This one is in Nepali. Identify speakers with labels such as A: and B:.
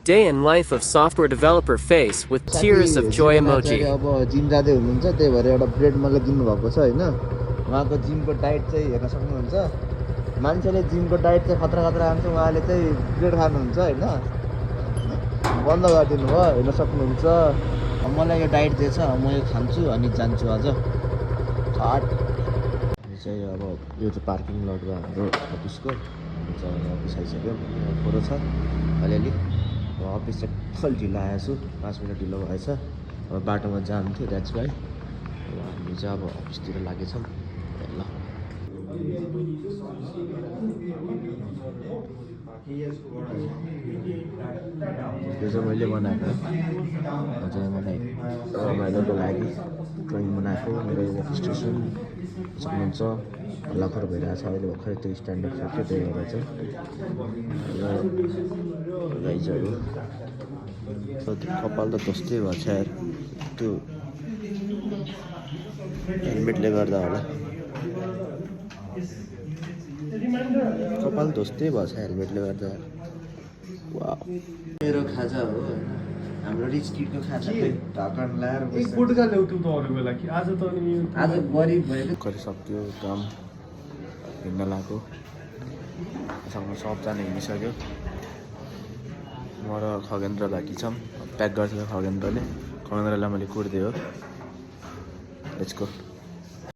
A: Day in life of software developer face with tears of joy emoji.
B: अब जिम जाँदै हुनुहुन्छ त्यही भएर एउटा ब्रेड मलाई दिनुभएको छ होइन उहाँको जिमको डाइट चाहिँ हेर्न सक्नुहुन्छ मान्छेले जिमको डाइट चाहिँ खतरा खतरा खान्छ उहाँले चाहिँ ब्रेड खानुहुन्छ होइन बन्द गरिदिनु भयो हेर्न सक्नुहुन्छ मलाई यो डाइट दिएछ म यो खान्छु अनि जान्छु आज खाट यो चाहिँ अब यो चाहिँ पार्किङ लट भयो हाम्रो अफिसको अफिस आइसक्यो फोटो छ अलिअलि अफिस चाहिँ फुल ढिलो आएछु 5 मिनट ढिलो भएछ अब बाटोमा जाम थियो द्याट्स वाइ हामी चाहिँ अब अफिसतिर लागेछौँ ल यो चाहिँ मैले बनाएको चाहिँ मलाई रमाइलोको लागि ड्रइङ बनाएको मेरो वर्क स्टेसन सक्नुहुन्छ हल्लाखर भइरहेको छ अहिले भर्खरै त्यो स्ट्यान्डअप सक्यो त्यही भएर चाहिँ राइजहरू कपाल त जस्तै भएको छ यार त्यो हेलमेटले गर्दा होला कपाल ध्वस्तै भएको छ हेलमेटले गर्दा वाह मेरो खाजा हो हाम्रो रिच किडको खाजा ढाकन लाएर आज गरिब भएको गरिसक्यो काम हिँड्न लाग्यो सँग सबजना हिँडिसक्यो म र खगेन्द्र बाँकी छौँ प्याक गर्थ्यो खगेन्द्रले मैले कुर्दै हो लेट्स गो